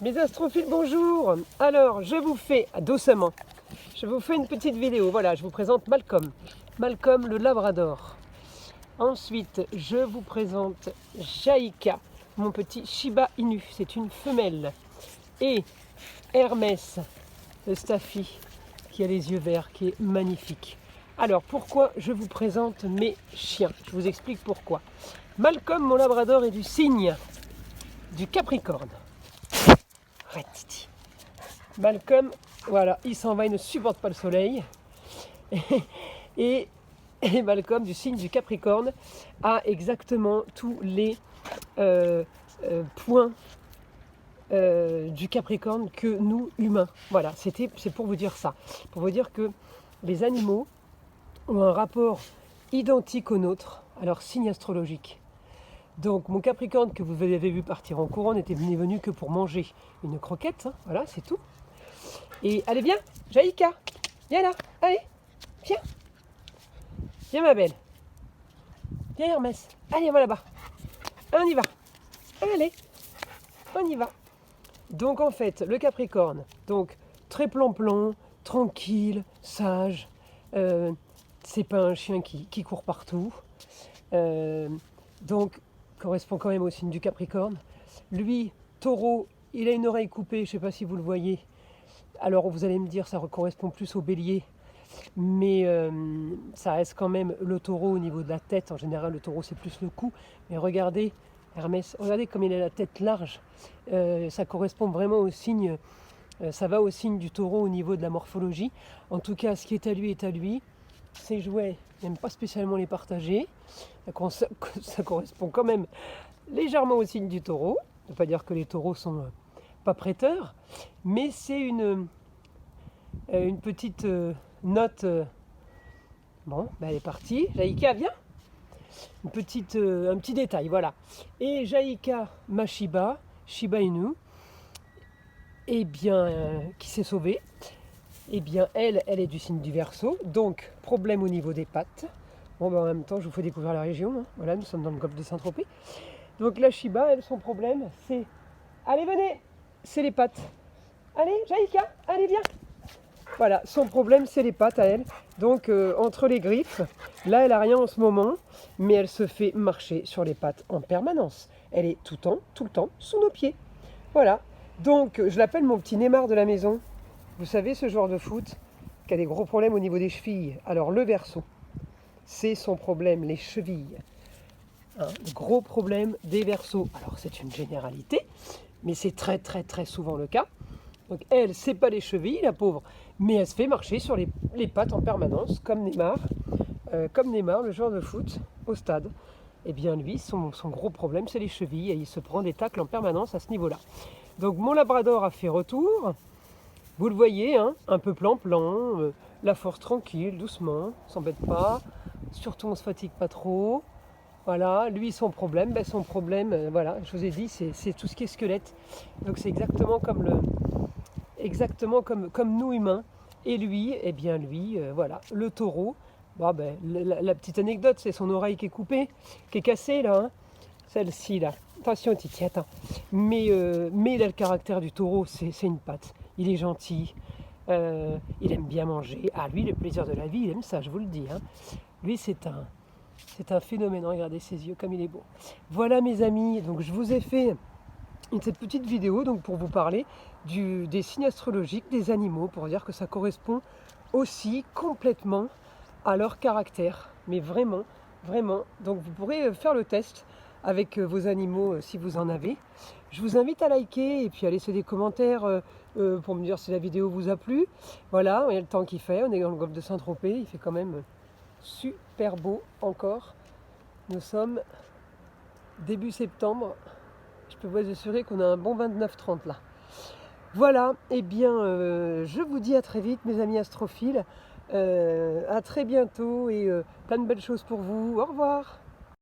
Mes astrophiles, bonjour. Alors, je vous fais, doucement, je vous fais une petite vidéo. Voilà, je vous présente Malcolm. Malcolm le Labrador. Ensuite, je vous présente Jaïka, mon petit Shiba Inu. C'est une femelle. Et Hermès, le Staffy, qui a les yeux verts, qui est magnifique. Alors, pourquoi je vous présente mes chiens? Je vous explique pourquoi. Malcolm, mon Labrador, est du signe du Capricorne. Arrête, Titi. Malcolm, voilà, il s'en va, il ne supporte pas le soleil. Et Malcolm, du signe du Capricorne, a exactement tous les points du Capricorne que nous, humains. Voilà, c'est pour vous dire ça. Pour vous dire que les animaux ont un rapport identique au nôtre à leur signe astrologique. Donc mon Capricorne que vous avez vu partir en courant n'était venu que pour manger une croquette, hein, voilà, c'est tout. Et allez, viens, Jaïka, viens là, allez, viens. Viens ma belle. Viens Hermès, allez, on va là-bas. On y va. Allez, on y va. Donc en fait, le Capricorne, donc très plan-plan, tranquille, sage, c'est pas un chien qui court partout. Donc correspond quand même au signe du Capricorne. Lui, Taureau, il a une oreille coupée, je ne sais pas si vous le voyez. Alors vous allez me dire, ça correspond plus au Bélier, mais ça reste quand même le Taureau au niveau de la tête. En général, le Taureau, c'est plus le cou. Mais regardez, Hermès, regardez comme il a la tête large. Ça correspond vraiment au signe, ça va au signe du Taureau au niveau de la morphologie. En tout cas, ce qui est à lui est à lui. Ses jouets, il n'aime pas spécialement les partager. Ça correspond quand même légèrement au signe du Taureau. Ça ne veut pas dire que les taureaux sont pas prêteurs, mais c'est une petite note. Bon, ben elle est partie. Jaïka, viens. Un petit détail, voilà. Et Jaïka, ma Shiba Inu, eh bien, qui s'est sauvée. Eh bien, elle est du signe du Verseau, donc problème au niveau des pattes. Bon, ben, en même temps, je vous fais découvrir la région. Hein. Voilà, nous sommes dans le golfe de Saint-Tropez. Donc la Shiba, elle, son problème, c'est... Allez, venez, c'est les pattes. Allez, Jaïka, allez, viens. Voilà, son problème, c'est les pattes à elle. Donc, entre les griffes, là, elle n'a rien en ce moment, mais elle se fait marcher sur les pattes en permanence. Elle est tout le temps, sous nos pieds. Voilà. Donc, je l'appelle mon petit Neymar de la maison. Vous savez, ce joueur de foot qui a des gros problèmes au niveau des chevilles. Alors, le Verseau, c'est son problème, les chevilles. Un gros problème des Verseaux. Alors, c'est une généralité, mais c'est très, très, très souvent le cas. Donc, elle, c'est pas les chevilles, la pauvre, mais elle se fait marcher sur les pattes en permanence, comme Neymar, le joueur de foot au stade. Eh bien, lui, son gros problème, c'est les chevilles, et il se prend des tacles en permanence à ce niveau-là. Donc, mon Labrador a fait retour. Vous le voyez, hein, un peu plan-plan, la force tranquille, doucement, on s'embête pas, surtout on se fatigue pas trop. Voilà, lui son problème, voilà, je vous ai dit, c'est tout ce qui est squelette. Donc c'est exactement comme nous humains. Et lui, eh bien lui, voilà, le Taureau. Bon, ben, la petite anecdote, c'est son oreille qui est coupée, qui est cassée là, hein, celle-ci là. Attention Titi, attends. Mais il a le caractère du Taureau, c'est une patte. Il est gentil, il aime bien manger. Ah, lui, le plaisir de la vie, il aime ça, je vous le dis. Hein. Lui, c'est un phénomène. Regardez ses yeux, comme il est beau. Voilà, mes amis. Donc, je vous ai fait cette petite vidéo donc, pour vous parler des signes astrologiques des animaux, pour dire que ça correspond aussi complètement à leur caractère. Mais vraiment, vraiment. Donc, vous pourrez faire le test avec vos animaux si vous en avez. Je vous invite à liker et puis à laisser des commentaires pour me dire si la vidéo vous a plu. Voilà, il y a le temps qu'il fait, on est dans le golfe de Saint-Tropez, il fait quand même super beau encore. Nous sommes début septembre, je peux vous assurer qu'on a un bon 29-30 là. Voilà, et bien je vous dis à très vite mes amis astrophiles, à très bientôt et plein de belles choses pour vous. Au revoir.